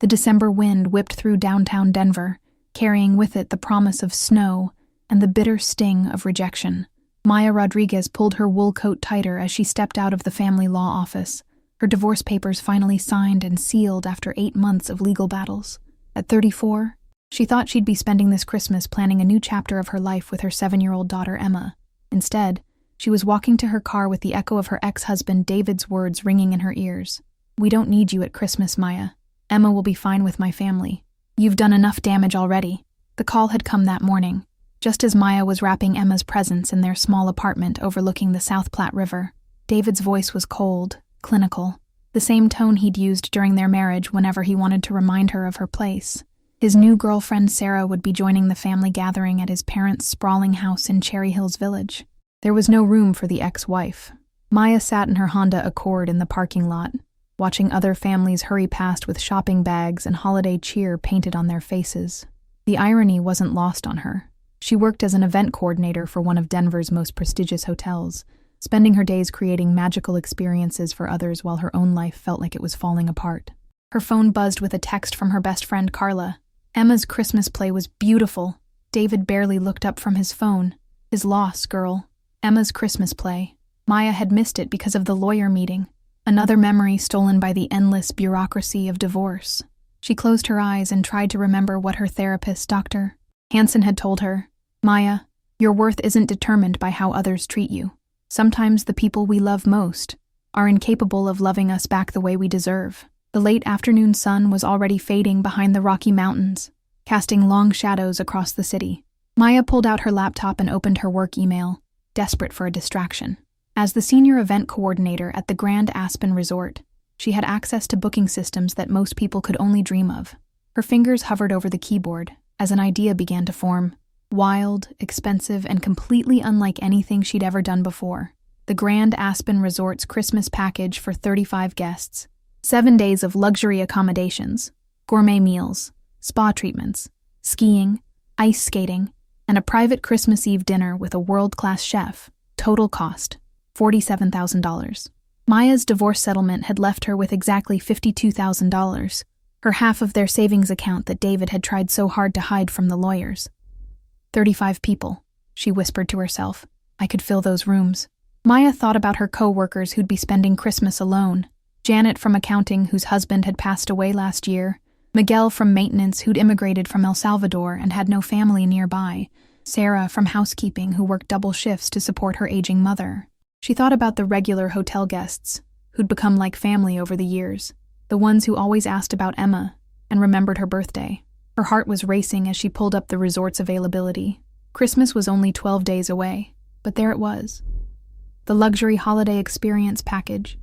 The December wind whipped through downtown Denver, carrying with it the promise of snow and the bitter sting of rejection. Maya Rodriguez pulled her wool coat tighter as she stepped out of the family law office, her divorce papers finally signed and sealed after 8 months of legal battles. At 34, she thought she'd be spending this Christmas planning a new chapter of her life with her 7-year-old daughter Emma. Instead, she was walking to her car with the echo of her ex-husband David's words ringing in her ears. "We don't need you at Christmas, Maya. Emma will be fine with my family. You've done enough damage already." The call had come that morning, just as Maya was wrapping Emma's presents in their small apartment overlooking the South Platte River. David's voice was cold, clinical, the same tone he'd used during their marriage whenever he wanted to remind her of her place. His new girlfriend Sarah would be joining the family gathering at his parents' sprawling house in Cherry Hills Village. There was no room for the ex-wife. Maya sat in her Honda Accord in the parking lot, watching other families hurry past with shopping bags and holiday cheer painted on their faces. The irony wasn't lost on her. She worked as an event coordinator for one of Denver's most prestigious hotels, spending her days creating magical experiences for others while her own life felt like it was falling apart. Her phone buzzed with a text from her best friend Carla. Emma's Christmas play was beautiful. David barely looked up from his phone. His loss, girl. Emma's Christmas play. Maya had missed it because of the lawyer meeting. Another memory stolen by the endless bureaucracy of divorce. She closed her eyes and tried to remember what her therapist, Dr. Hansen, had told her. "Maya, your worth isn't determined by how others treat you. Sometimes the people we love most are incapable of loving us back the way we deserve." The late afternoon sun was already fading behind the Rocky Mountains, casting long shadows across the city. Maya pulled out her laptop and opened her work email, desperate for a distraction. As the senior event coordinator at the Grand Aspen Resort, she had access to booking systems that most people could only dream of. Her fingers hovered over the keyboard as an idea began to form. Wild, expensive, and completely unlike anything she'd ever done before. The Grand Aspen Resort's Christmas package for 35 guests. 7 days of luxury accommodations, gourmet meals, spa treatments, skiing, ice skating, and a private Christmas Eve dinner with a world-class chef. Total cost, $47,000. Maya's divorce settlement had left her with exactly $52,000, her half of their savings account that David had tried so hard to hide from the lawyers. 35 people, she whispered to herself. I could fill those rooms. Maya thought about her co-workers who'd be spending Christmas alone. Janet from accounting, whose husband had passed away last year. Miguel from maintenance, who'd immigrated from El Salvador and had no family nearby. Sarah from housekeeping, who worked double shifts to support her aging mother. She thought about the regular hotel guests, who'd become like family over the years, the ones who always asked about Emma and remembered her birthday. Her heart was racing as she pulled up the resort's availability. Christmas was only 12 days away, but there it was. The luxury holiday experience package,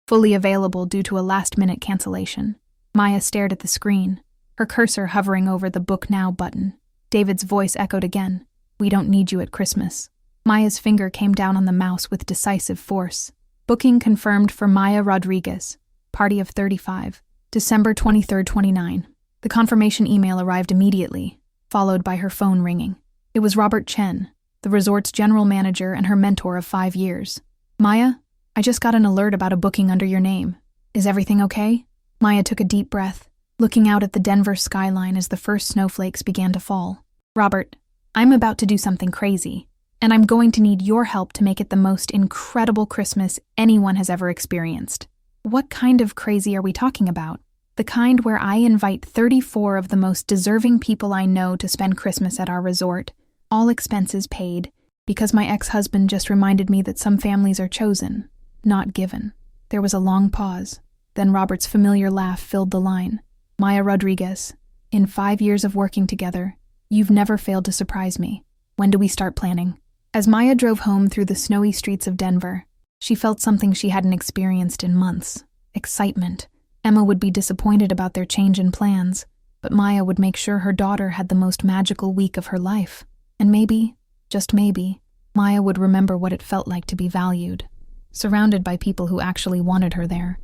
fully available due to a last-minute cancellation. Maya stared at the screen, her cursor hovering over the Book Now button. David's voice echoed again. "We don't need you at Christmas." Maya's finger came down on the mouse with decisive force. Booking confirmed for Maya Rodriguez, party of 35, December 23, 29. The confirmation email arrived immediately, followed by her phone ringing. It was Robert Chen, the resort's general manager and her mentor of 5 years. "Maya, I just got an alert about a booking under your name. Is everything okay?" Maya took a deep breath, looking out at the Denver skyline as the first snowflakes began to fall. "Robert, I'm about to do something crazy, and I'm going to need your help to make it the most incredible Christmas anyone has ever experienced." "What kind of crazy are we talking about?" "The kind where I invite 34 of the most deserving people I know to spend Christmas at our resort, all expenses paid, because my ex-husband just reminded me that some families are chosen, not given." There was a long pause. Then Robert's familiar laugh filled the line. "Maya Rodriguez, in 5 years of working together, you've never failed to surprise me. When do we start planning?" As Maya drove home through the snowy streets of Denver, she felt something she hadn't experienced in months. Excitement. Emma would be disappointed about their change in plans, but Maya would make sure her daughter had the most magical week of her life. And maybe, just maybe, Maya would remember what it felt like to be valued, surrounded by people who actually wanted her there.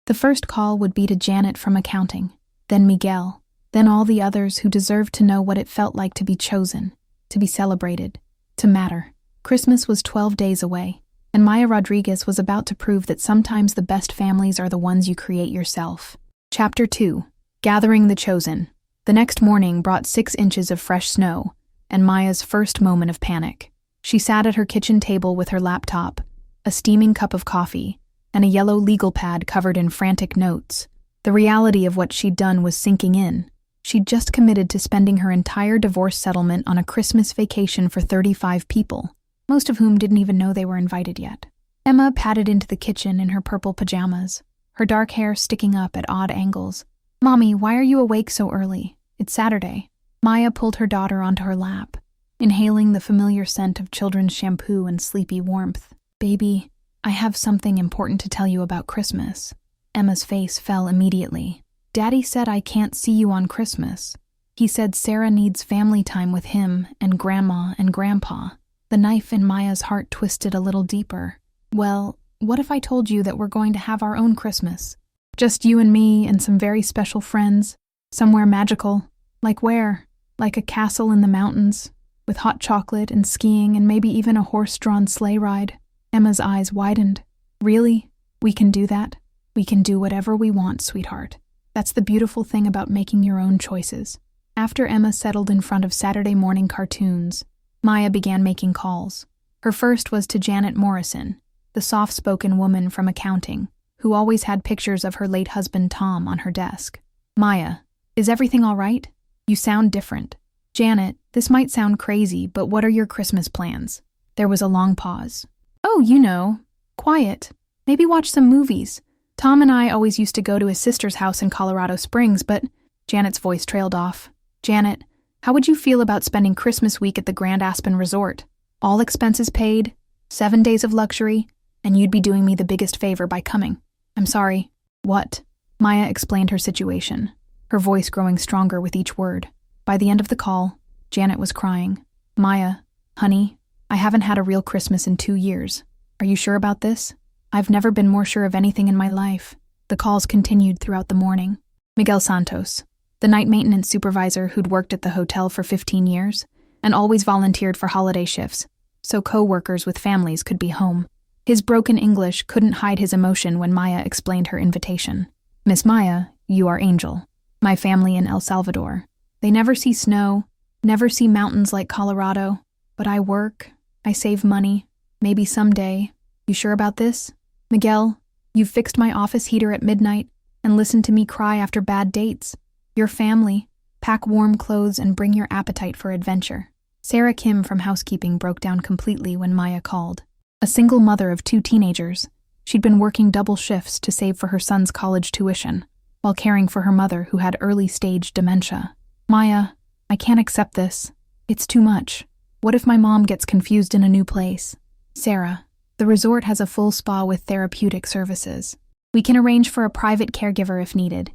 The first call would be to Janet from accounting, then Miguel, then all the others who deserved to know what it felt like to be chosen, to be celebrated, to matter. Christmas was 12 days away, and Maya Rodriguez was about to prove that sometimes the best families are the ones you create yourself. Chapter 2. Gathering the chosen. The next morning brought 6 inches of fresh snow, and Maya's first moment of panic. She sat at her kitchen table with her laptop, a steaming cup of coffee, and a yellow legal pad covered in frantic notes. The reality of what she'd done was sinking in. She'd just committed to spending her entire divorce settlement on a Christmas vacation for 35 people, most of whom didn't even know they were invited yet. Emma padded into the kitchen in her purple pajamas, her dark hair sticking up at odd angles. "Mommy, why are you awake so early? It's Saturday." Maya pulled her daughter onto her lap, inhaling the familiar scent of children's shampoo and sleepy warmth. "Baby, I have something important to tell you about Christmas." Emma's face fell immediately. "Daddy said I can't see you on Christmas. He said Sarah needs family time with him and Grandma and Grandpa." The knife in Maya's heart twisted a little deeper. "Well, what if I told you that we're going to have our own Christmas? Just you and me and some very special friends, somewhere magical. Like where? Like a castle in the mountains, with hot chocolate and skiing and maybe even a horse-drawn sleigh ride." Emma's eyes widened. "Really? We can do that? We can do whatever we want, sweetheart. That's the beautiful thing about making your own choices." After Emma settled in front of Saturday morning cartoons, Maya began making calls. Her first was to Janet Morrison, the soft-spoken woman from accounting, who always had pictures of her late husband Tom on her desk. "Maya, is everything all right? You sound different." "Janet, this might sound crazy, but what are your Christmas plans?" There was a long pause. "Oh, you know, quiet. Maybe watch some movies. Tom and I always used to go to his sister's house in Colorado Springs, but..." Janet's voice trailed off. "Janet, how would you feel about spending Christmas week at the Grand Aspen Resort? All expenses paid, 7 days of luxury, and you'd be doing me the biggest favor by coming." "I'm sorry." "What?" Maya explained her situation, her voice growing stronger with each word. By the end of the call, Janet was crying. "Maya, honey, I haven't had a real Christmas in 2 years. Are you sure about this? I've never been more sure of anything in my life." The calls continued throughout the morning. Miguel Santos, the night maintenance supervisor who'd worked at the hotel for 15 years and always volunteered for holiday shifts, so co-workers with families could be home. His broken English couldn't hide his emotion when Maya explained her invitation. "Miss Maya, you are Angel. My family in El Salvador. They never see snow, never see mountains like Colorado, but I work, I save money, maybe someday. You sure about this? Miguel, you've fixed my office heater at midnight and listened to me cry after bad dates. Your family, pack warm clothes and bring your appetite for adventure." Sarah Kim from housekeeping broke down completely when Maya called. A single mother of 2 teenagers, she'd been working double shifts to save for her son's college tuition, while caring for her mother who had early-stage dementia. "Maya, I can't accept this. It's too much. What if my mom gets confused in a new place?" "Sarah, the resort has a full spa with therapeutic services. We can arrange for a private caregiver if needed.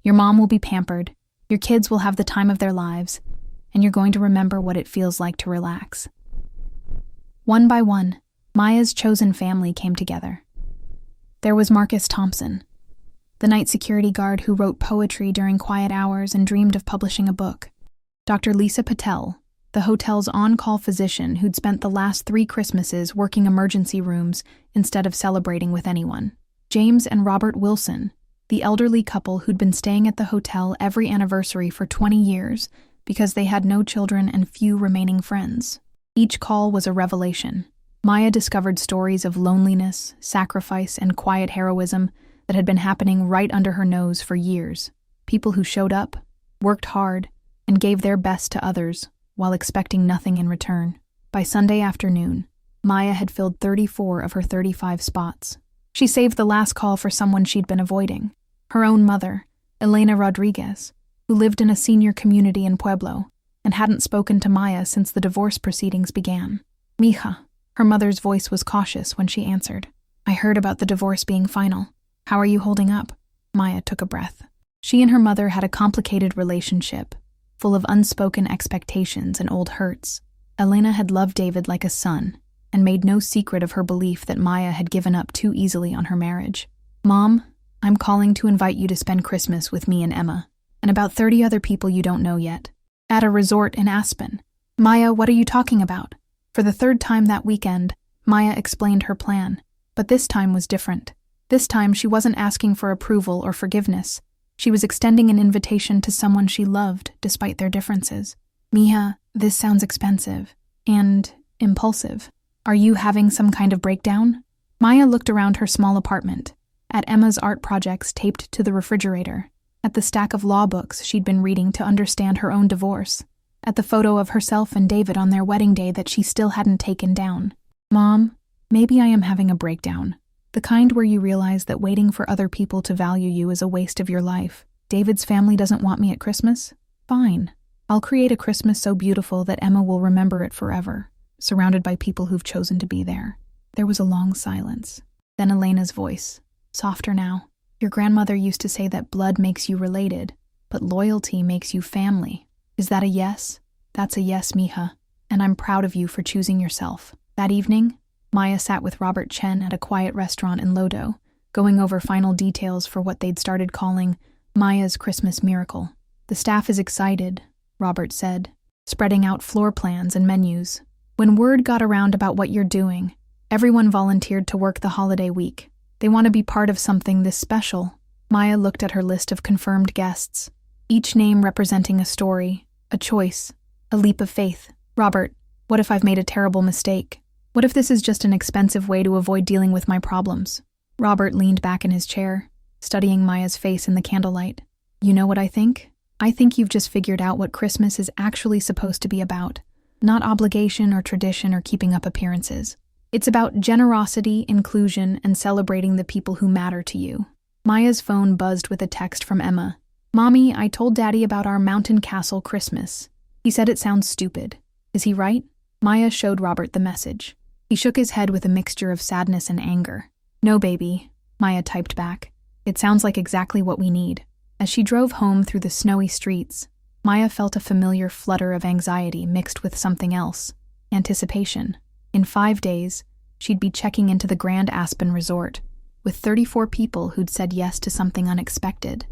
Your mom will be pampered, your kids will have the time of their lives, and you're going to remember what it feels like to relax." One by one, Maya's chosen family came together. There was Marcus Thompson, the night security guard who wrote poetry during quiet hours and dreamed of publishing a book. Dr. Lisa Patel, the hotel's on-call physician who'd spent the last 3 Christmases working emergency rooms instead of celebrating with anyone. James and Robert Wilson, the elderly couple who'd been staying at the hotel every anniversary for 20 years because they had no children and few remaining friends. Each call was a revelation. Maya discovered stories of loneliness, sacrifice, and quiet heroism that had been happening right under her nose for years. People who showed up, worked hard, and gave their best to others while expecting nothing in return. By Sunday afternoon, Maya had filled 34 of her 35 spots. She saved the last call for someone she'd been avoiding, her own mother, Elena Rodriguez, who lived in a senior community in Pueblo and hadn't spoken to Maya since the divorce proceedings began. "Mija." Her mother's voice was cautious when she answered. "I heard about the divorce being final. How are you holding up?" Maya took a breath. She and her mother had a complicated relationship, full of unspoken expectations and old hurts. Elena had loved David like a son and made no secret of her belief that Maya had given up too easily on her marriage. "Mom, I'm calling to invite you to spend Christmas with me and Emma, and about 30 other people you don't know yet, at a resort in Aspen." "Maya, what are you talking about?" For the 3rd time that weekend, Maya explained her plan, but this time was different. This time she wasn't asking for approval or forgiveness. She was extending an invitation to someone she loved despite their differences. Mija, this sounds expensive and impulsive. Are you having some kind of breakdown? Maya looked around her small apartment, at Emma's art projects taped to the refrigerator, at the stack of law books she'd been reading to understand her own divorce, at the photo of herself and David on their wedding day that she still hadn't taken down. Mom, maybe I am having a breakdown. The kind where you realize that waiting for other people to value you is a waste of your life. David's family doesn't want me at Christmas? Fine. I'll create a Christmas so beautiful that Emma will remember it forever, surrounded by people who've chosen to be there. There was a long silence. Then Elena's voice, softer now. Your grandmother used to say that blood makes you related, but loyalty makes you family. Is that a yes? That's a yes, Mija. And I'm proud of you for choosing yourself. That evening, Maya sat with Robert Chen at a quiet restaurant in Lodo, going over final details for what they'd started calling Maya's Christmas Miracle. The staff is excited, Robert said, spreading out floor plans and menus. When word got around about what you're doing, everyone volunteered to work the holiday week. They want to be part of something this special. Maya looked at her list of confirmed guests, each name representing a story, a choice, a leap of faith. Robert, what if I've made a terrible mistake? What if this is just an expensive way to avoid dealing with my problems? Robert leaned back in his chair, studying Maya's face in the candlelight. You know what I think? I think you've just figured out what Christmas is actually supposed to be about. Not obligation or tradition or keeping up appearances. It's about generosity, inclusion, and celebrating the people who matter to you. Maya's phone buzzed with a text from Emma. Mommy, I told Daddy about our mountain castle Christmas. He said it sounds stupid. Is he right? Maya showed Robert the message. He shook his head with a mixture of sadness and anger. No, baby, Maya typed back. It sounds like exactly what we need. As she drove home through the snowy streets, Maya felt a familiar flutter of anxiety mixed with something else. Anticipation. In 5 days, she'd be checking into the Grand Aspen Resort, with 34 people who'd said yes to something unexpected.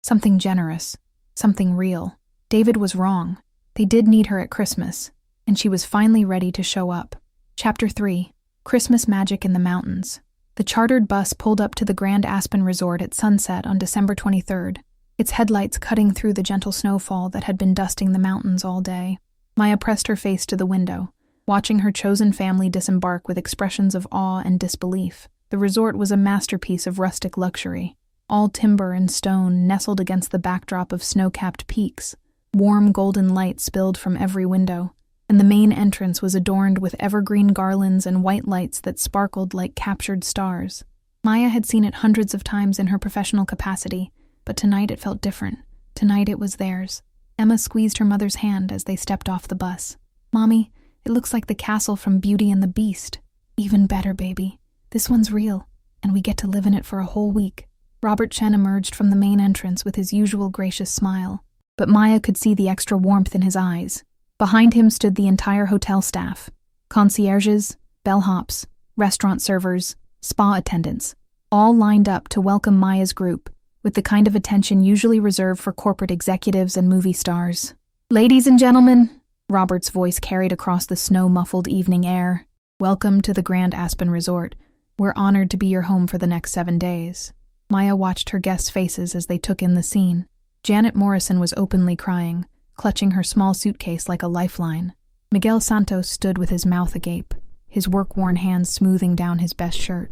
Something generous. Something real. David was wrong. They did need her at Christmas, and she was finally ready to show up. Chapter 3. Christmas Magic in the Mountains. The chartered bus pulled up to the Grand Aspen Resort at sunset on December 23rd, its headlights cutting through the gentle snowfall that had been dusting the mountains all day. Maya pressed her face to the window, watching her chosen family disembark with expressions of awe and disbelief. The resort was a masterpiece of rustic luxury, all timber and stone nestled against the backdrop of snow-capped peaks. Warm golden light spilled from every window, and the main entrance was adorned with evergreen garlands and white lights that sparkled like captured stars. Maya had seen it hundreds of times in her professional capacity, but tonight it felt different. Tonight it was theirs. Emma squeezed her mother's hand as they stepped off the bus. Mommy, it looks like the castle from Beauty and the Beast. Even better, baby. This one's real, and we get to live in it for a whole week. Robert Chen emerged from the main entrance with his usual gracious smile, but Maya could see the extra warmth in his eyes. Behind him stood the entire hotel staff, concierges, bellhops, restaurant servers, spa attendants, all lined up to welcome Maya's group, with the kind of attention usually reserved for corporate executives and movie stars. Ladies and gentlemen, Robert's voice carried across the snow-muffled evening air, welcome to the Grand Aspen Resort. We're honored to be your home for the next 7 days. Maya watched her guests' faces as they took in the scene. Janet Morrison was openly crying, clutching her small suitcase like a lifeline. Miguel Santos stood with his mouth agape, his work-worn hands smoothing down his best shirt.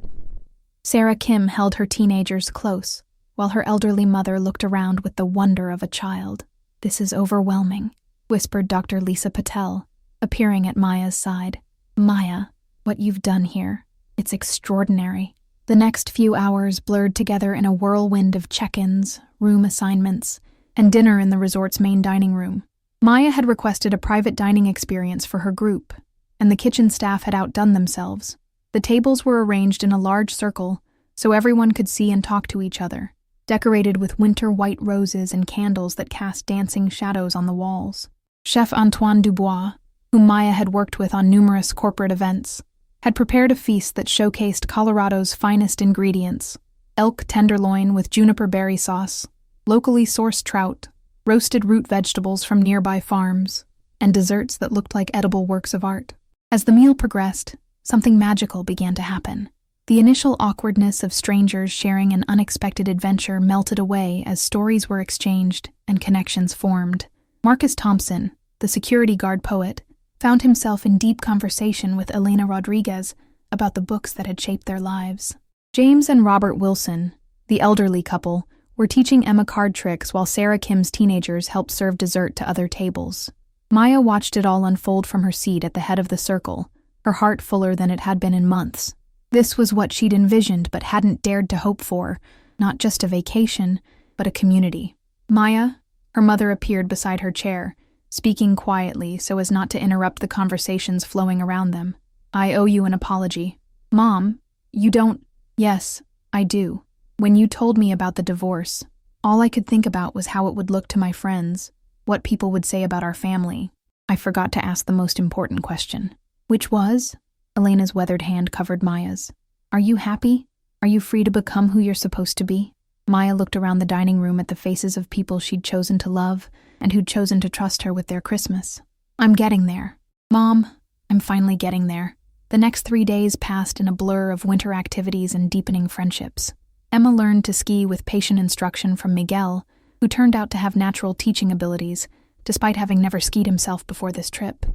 Sarah Kim held her teenagers close, while her elderly mother looked around with the wonder of a child. This is overwhelming, whispered Dr. Lisa Patel, appearing at Maya's side. Maya, what you've done here, it's extraordinary. The next few hours blurred together in a whirlwind of check-ins, room assignments, and dinner in the resort's main dining room. Maya had requested a private dining experience for her group, and the kitchen staff had outdone themselves. The tables were arranged in a large circle so everyone could see and talk to each other, decorated with winter white roses and candles that cast dancing shadows on the walls. Chef Antoine Dubois, whom Maya had worked with on numerous corporate events, had prepared a feast that showcased Colorado's finest ingredients: elk tenderloin with juniper berry sauce, locally sourced trout, roasted root vegetables from nearby farms, and desserts that looked like edible works of art. As the meal progressed, something magical began to happen. The initial awkwardness of strangers sharing an unexpected adventure melted away as stories were exchanged and connections formed. Marcus Thompson, the security guard poet, found himself in deep conversation with Elena Rodriguez about the books that had shaped their lives. James and Robert Wilson, the elderly couple, were teaching Emma card tricks while Sarah Kim's teenagers helped serve dessert to other tables. Maya watched it all unfold from her seat at the head of the circle, her heart fuller than it had been in months. This was what she'd envisioned but hadn't dared to hope for, not just a vacation, but a community. Maya, her mother, appeared beside her chair, speaking quietly so as not to interrupt the conversations flowing around them. "I owe you an apology." "Mom, you don't—" "Yes, I do. When you told me about the divorce, all I could think about was how it would look to my friends, what people would say about our family. I forgot to ask the most important question." "Which was?" Elena's weathered hand covered Maya's. "Are you happy? Are you free to become who you're supposed to be?" Maya looked around the dining room at the faces of people she'd chosen to love and who'd chosen to trust her with their Christmas. "I'm getting there. Mom, I'm finally getting there." The next 3 days passed in a blur of winter activities and deepening friendships. Emma learned to ski with patient instruction from Miguel, who turned out to have natural teaching abilities, despite having never skied himself before this trip.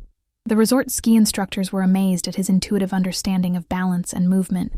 The resort ski instructors were amazed at his intuitive understanding of balance and movement.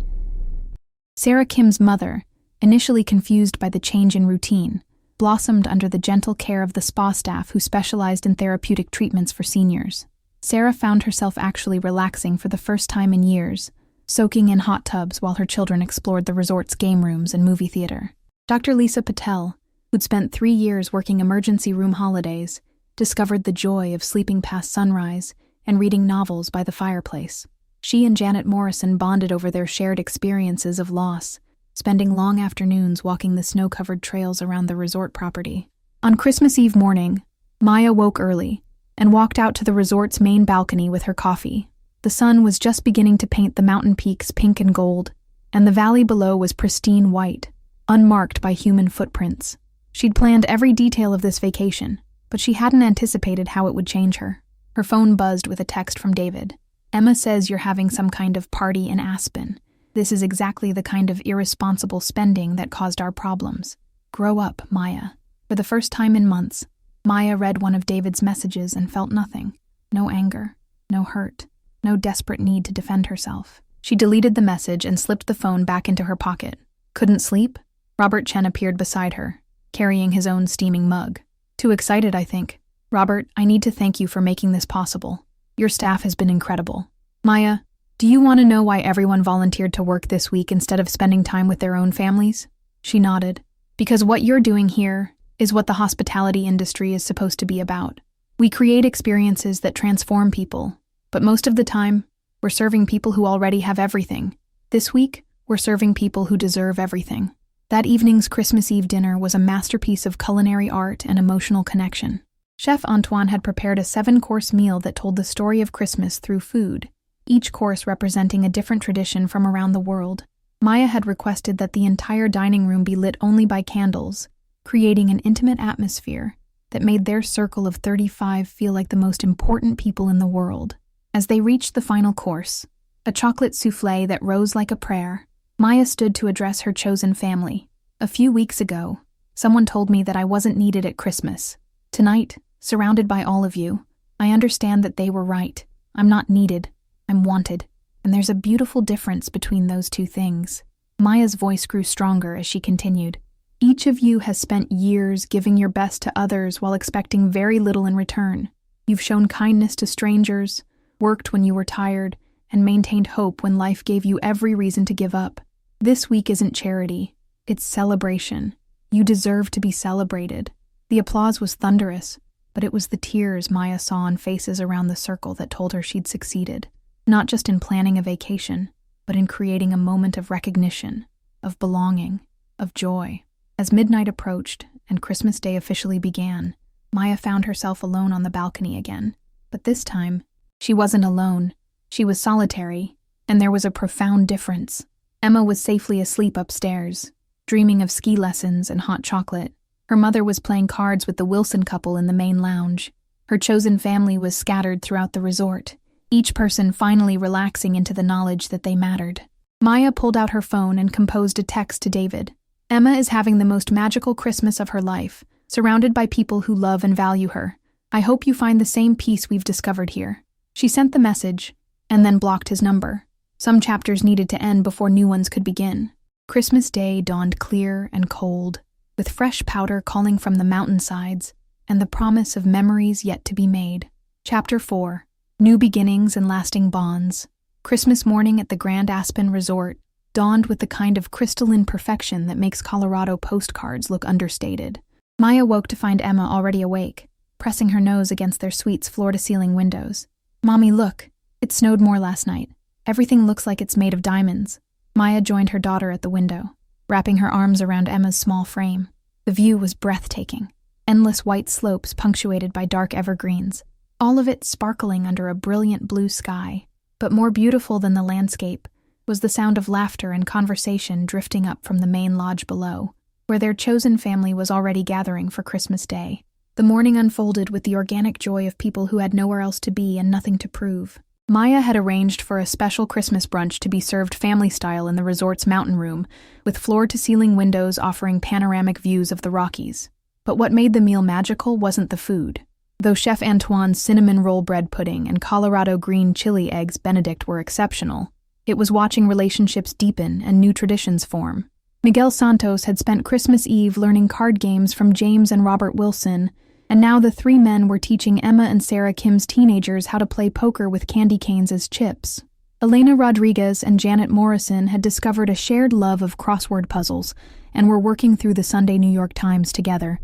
Sarah Kim's mother, initially confused by the change in routine, blossomed under the gentle care of the spa staff who specialized in therapeutic treatments for seniors. Sarah found herself actually relaxing for the first time in years, soaking in hot tubs while her children explored the resort's game rooms and movie theater. Dr. Lisa Patel, who'd spent 3 years working emergency room holidays, discovered the joy of sleeping past sunrise and reading novels by the fireplace. She and Janet Morrison bonded over their shared experiences of loss, spending long afternoons walking the snow-covered trails around the resort property. On Christmas Eve morning, Maya woke early and walked out to the resort's main balcony with her coffee. The sun was just beginning to paint the mountain peaks pink and gold, and the valley below was pristine white, unmarked by human footprints. She'd planned every detail of this vacation, but she hadn't anticipated how it would change her. Her phone buzzed with a text from David. "Emma says you're having some kind of party in Aspen. This is exactly the kind of irresponsible spending that caused our problems. Grow up, Maya." For the first time in months, Maya read one of David's messages and felt nothing. No anger, no hurt, no desperate need to defend herself. She deleted the message and slipped the phone back into her pocket. "Couldn't sleep?" Robert Chen appeared beside her, carrying his own steaming mug. "Too excited, I think." "Robert, I need to thank you for making this possible. Your staff has been incredible." "Maya, do you want to know why everyone volunteered to work this week instead of spending time with their own families?" She nodded. "Because what you're doing here is what the hospitality industry is supposed to be about. We create experiences that transform people, but most of the time, we're serving people who already have everything. This week, we're serving people who deserve everything." That evening's Christmas Eve dinner was a masterpiece of culinary art and emotional connection. Chef Antoine had prepared a 7-course meal that told the story of Christmas through food, each course representing a different tradition from around the world. Maya had requested that the entire dining room be lit only by candles, creating an intimate atmosphere that made their circle of 35 feel like the most important people in the world. As they reached the final course, a chocolate soufflé that rose like a prayer, Maya stood to address her chosen family. "A few weeks ago, someone told me that I wasn't needed at Christmas. Tonight, surrounded by all of you, I understand that they were right. I'm not needed, I'm wanted. And there's a beautiful difference between those two things." Maya's voice grew stronger as she continued. "Each of you has spent years giving your best to others while expecting very little in return. You've shown kindness to strangers, worked when you were tired, and maintained hope when life gave you every reason to give up. This week isn't charity, it's celebration. You deserve to be celebrated." The applause was thunderous, but it was the tears Maya saw on faces around the circle that told her she'd succeeded, not just in planning a vacation, but in creating a moment of recognition, of belonging, of joy. As midnight approached and Christmas Day officially began, Maya found herself alone on the balcony again. But this time, she wasn't alone. She was solitary, and there was a profound difference. Emma was safely asleep upstairs, dreaming of ski lessons and hot chocolate. Her mother was playing cards with the Wilson couple in the main lounge. Her chosen family was scattered throughout the resort, each person finally relaxing into the knowledge that they mattered. Maya pulled out her phone and composed a text to David. Emma is having the most magical Christmas of her life, surrounded by people who love and value her. I hope you find the same peace we've discovered here. She sent the message, and then blocked his number. Some chapters needed to end before new ones could begin. Christmas Day dawned clear and cold, with fresh powder calling from the mountainsides, and the promise of memories yet to be made. Chapter 4. New Beginnings and Lasting Bonds. Christmas morning at the Grand Aspen Resort dawned with the kind of crystalline perfection that makes Colorado postcards look understated. Maya woke to find Emma already awake, pressing her nose against their suite's floor-to-ceiling windows. "Mommy, look. It snowed more last night. Everything looks like it's made of diamonds." Maya joined her daughter at the window, wrapping her arms around Emma's small frame. The view was breathtaking. Endless white slopes punctuated by dark evergreens, all of it sparkling under a brilliant blue sky. But more beautiful than the landscape was the sound of laughter and conversation drifting up from the main lodge below, where their chosen family was already gathering for Christmas Day. The morning unfolded with the organic joy of people who had nowhere else to be and nothing to prove. Maya had arranged for a special Christmas brunch to be served family-style in the resort's mountain room, with floor-to-ceiling windows offering panoramic views of the Rockies. But what made the meal magical wasn't the food. Though Chef Antoine's cinnamon roll bread pudding and Colorado green chili eggs Benedict were exceptional, it was watching relationships deepen and new traditions form. Miguel Santos had spent Christmas Eve learning card games from James and Robert Wilson, and now the three men were teaching Emma and Sarah Kim's teenagers how to play poker with candy canes as chips. Elena Rodriguez and Janet Morrison had discovered a shared love of crossword puzzles and were working through the Sunday New York Times together,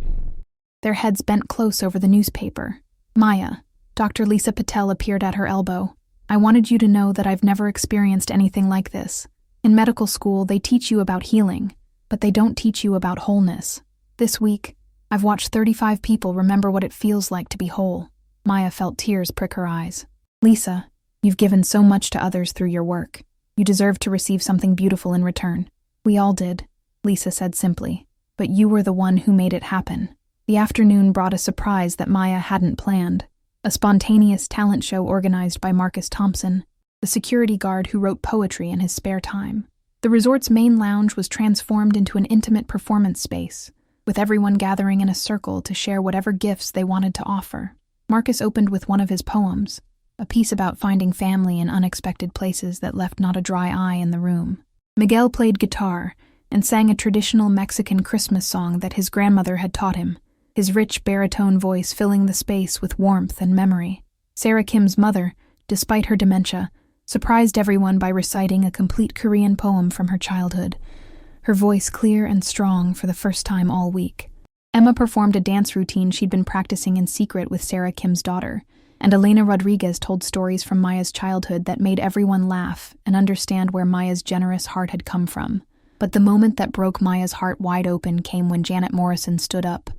their heads bent close over the newspaper. "Maya," Dr. Lisa Patel appeared at her elbow. "I wanted you to know that I've never experienced anything like this. In medical school, they teach you about healing, but they don't teach you about wholeness. This week, I've watched 35 people remember what it feels like to be whole." Maya felt tears prick her eyes. "Lisa, you've given so much to others through your work. You deserve to receive something beautiful in return." "We all did," Lisa said simply, "but you were the one who made it happen." The afternoon brought a surprise that Maya hadn't planned. A spontaneous talent show organized by Marcus Thompson, the security guard who wrote poetry in his spare time. The resort's main lounge was transformed into an intimate performance space, with everyone gathering in a circle to share whatever gifts they wanted to offer. Marcus opened with one of his poems, a piece about finding family in unexpected places that left not a dry eye in the room. Miguel played guitar and sang a traditional Mexican Christmas song that his grandmother had taught him, his rich baritone voice filling the space with warmth and memory. Sarah Kim's mother, despite her dementia, surprised everyone by reciting a complete Korean poem from her childhood, her voice clear and strong for the first time all week. Emma performed a dance routine she'd been practicing in secret with Sarah Kim's daughter, and Elena Rodriguez told stories from Maya's childhood that made everyone laugh and understand where Maya's generous heart had come from. But the moment that broke Maya's heart wide open came when Janet Morrison stood up,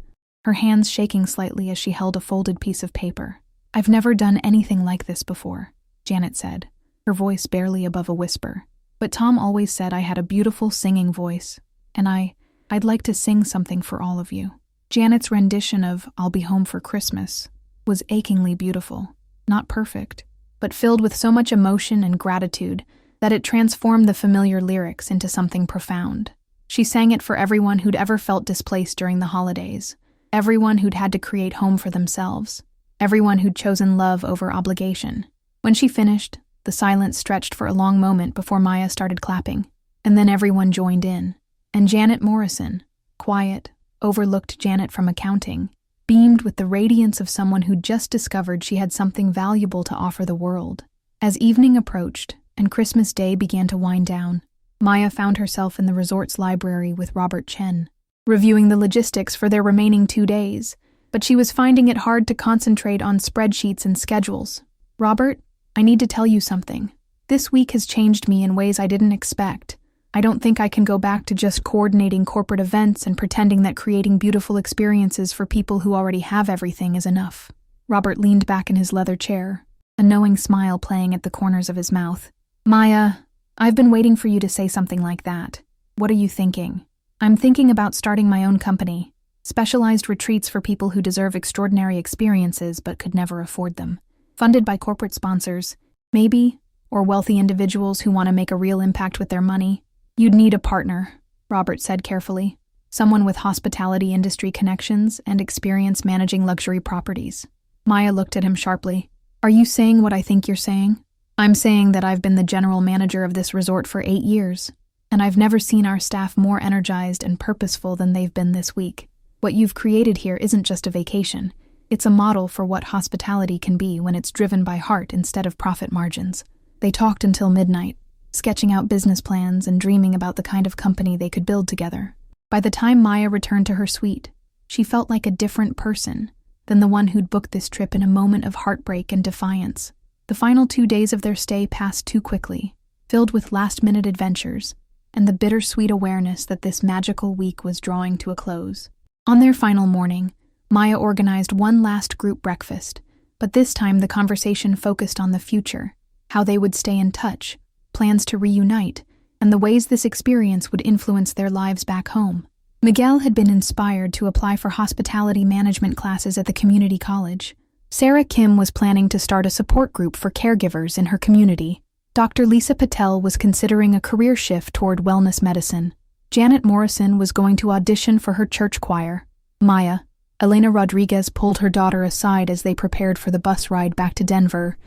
her hands shaking slightly as she held a folded piece of paper. "I've never done anything like this before," Janet said, her voice barely above a whisper. "But Tom always said I had a beautiful singing voice, and I'd like to sing something for all of you." Janet's rendition of "I'll Be Home for Christmas" was achingly beautiful, not perfect, but filled with so much emotion and gratitude that it transformed the familiar lyrics into something profound. She sang it for everyone who'd ever felt displaced during the holidays, everyone who'd had to create home for themselves, everyone who'd chosen love over obligation. When she finished, the silence stretched for a long moment before Maya started clapping, and then everyone joined in. And Janet Morrison, quiet, overlooked Janet from accounting, beamed with the radiance of someone who'd just discovered she had something valuable to offer the world. As evening approached and Christmas Day began to wind down, Maya found herself in the resort's library with Robert Chen, reviewing the logistics for their remaining 2 days, but she was finding it hard to concentrate on spreadsheets and schedules. "Robert, I need to tell you something. This week has changed me in ways I didn't expect. I don't think I can go back to just coordinating corporate events and pretending that creating beautiful experiences for people who already have everything is enough." Robert leaned back in his leather chair, a knowing smile playing at the corners of his mouth. "Maya, I've been waiting for you to say something like that. What are you thinking?" "I'm thinking about starting my own company, specialized retreats for people who deserve extraordinary experiences but could never afford them. Funded by corporate sponsors, maybe, or wealthy individuals who want to make a real impact with their money. You'd need a partner, Robert said carefully. Someone with hospitality industry connections and experience managing luxury properties. Maya looked at him sharply. Are you saying what I think you're saying? I'm saying that I've been the general manager of this resort for 8 years, and I've never seen our staff more energized and purposeful than they've been this week. What you've created here isn't just a vacation. It's a model for what hospitality can be when it's driven by heart instead of profit margins. They talked until midnight, sketching out business plans and dreaming about the kind of company they could build together. By the time Maya returned to her suite, she felt like a different person than the one who'd booked this trip in a moment of heartbreak and defiance. The final 2 days of their stay passed too quickly, filled with last-minute adventures and the bittersweet awareness that this magical week was drawing to a close. On their final morning, Maya organized one last group breakfast, but this time the conversation focused on the future, how they would stay in touch, plans to reunite, and the ways this experience would influence their lives back home. Miguel had been inspired to apply for hospitality management classes at the community college. Sarah Kim was planning to start a support group for caregivers in her community. Dr. Lisa Patel was considering a career shift toward wellness medicine. Janet Morrison was going to audition for her church choir. Maya, Elena Rodriguez pulled her daughter aside as they prepared for the bus ride back to Denver.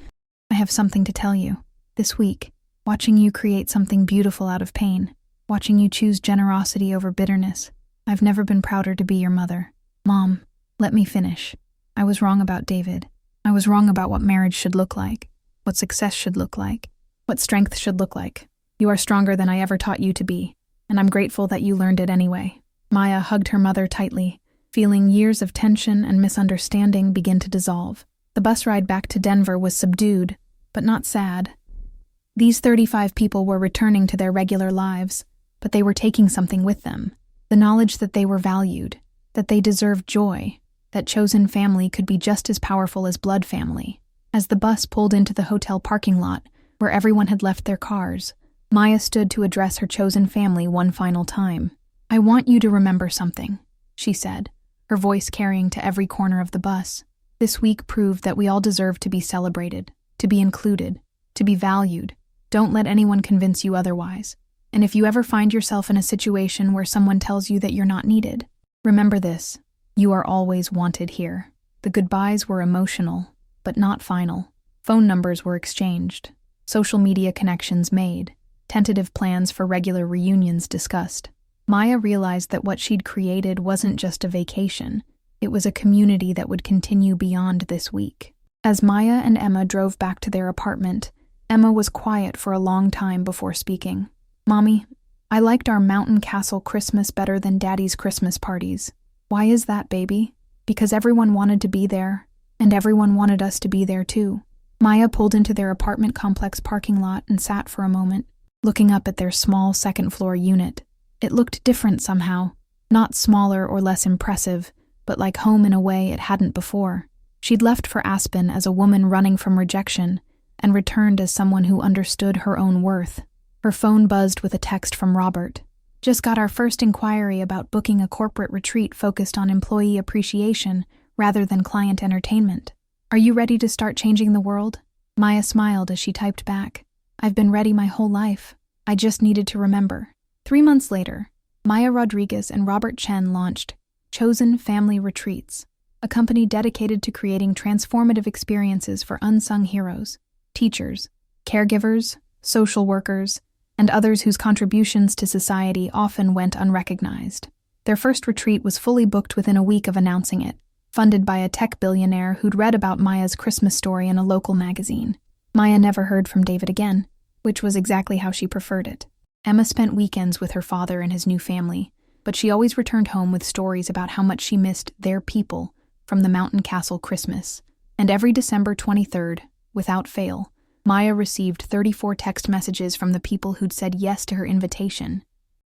I have something to tell you. This week, watching you create something beautiful out of pain, watching you choose generosity over bitterness, I've never been prouder to be your mother. Mom, let me finish. I was wrong about David. I was wrong about what marriage should look like, what success should look like, what strength should look like. You are stronger than I ever taught you to be, and I'm grateful that you learned it anyway. Maya hugged her mother tightly, feeling years of tension and misunderstanding begin to dissolve. The bus ride back to Denver was subdued, but not sad. These 35 people were returning to their regular lives, but they were taking something with them. The knowledge that they were valued, that they deserved joy, that chosen family could be just as powerful as blood family. As the bus pulled into the hotel parking lot, where everyone had left their cars, Maya stood to address her chosen family one final time. I want you to remember something, she said, her voice carrying to every corner of the bus. This week proved that we all deserve to be celebrated, to be included, to be valued. Don't let anyone convince you otherwise. And if you ever find yourself in a situation where someone tells you that you're not needed, remember this: you are always wanted here. The goodbyes were emotional, but not final. Phone numbers were exchanged, social media connections made, tentative plans for regular reunions discussed. Maya realized that what she'd created wasn't just a vacation. It was a community that would continue beyond this week. As Maya and Emma drove back to their apartment, Emma was quiet for a long time before speaking. Mommy, I liked our mountain castle Christmas better than Daddy's Christmas parties. Why is that, baby? Because everyone wanted to be there, and everyone wanted us to be there too. Maya pulled into their apartment complex parking lot and sat for a moment, looking up at their small second-floor unit. It looked different somehow, not smaller or less impressive, but like home in a way it hadn't before. She'd left for Aspen as a woman running from rejection, and returned as someone who understood her own worth. Her phone buzzed with a text from Robert. Just got our first inquiry about booking a corporate retreat focused on employee appreciation rather than client entertainment. Are you ready to start changing the world? Maya smiled as she typed back. I've been ready my whole life. I just needed to remember. 3 months later, Maya Rodriguez and Robert Chen launched Chosen Family Retreats, a company dedicated to creating transformative experiences for unsung heroes, teachers, caregivers, social workers, and others whose contributions to society often went unrecognized. Their first retreat was fully booked within a week of announcing it, funded by a tech billionaire who'd read about Maya's Christmas story in a local magazine. Maya never heard from David again, which was exactly how she preferred it. Emma spent weekends with her father and his new family, but she always returned home with stories about how much she missed their people from the Mountain Castle Christmas. And every December 23rd, without fail, Maya received 34 text messages from the people who'd said yes to her invitation,